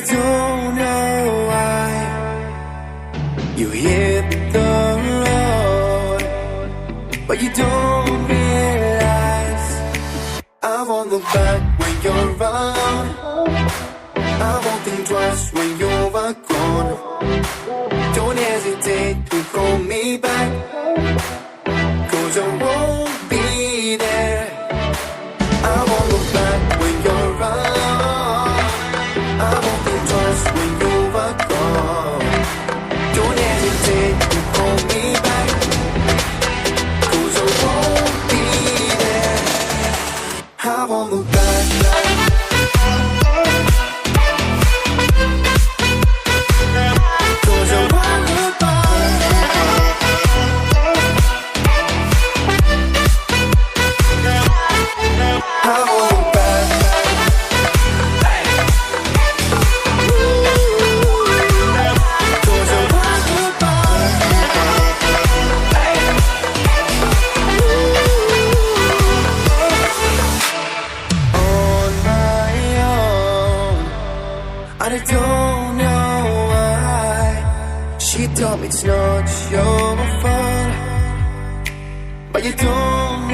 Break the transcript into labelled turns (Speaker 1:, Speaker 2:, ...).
Speaker 1: don't know why you hit the road, but you don't realize I won't look back when you're around. I won't think twice when you're gone. Don't hesitate to call me back, 'cause I won't be there. I won't look back when you're around. I won't think twice when you're gone. Don't hesitate to call me back, 'cause I won't be there. I won't look back. I don't know why she told me it's not your fault, but you don't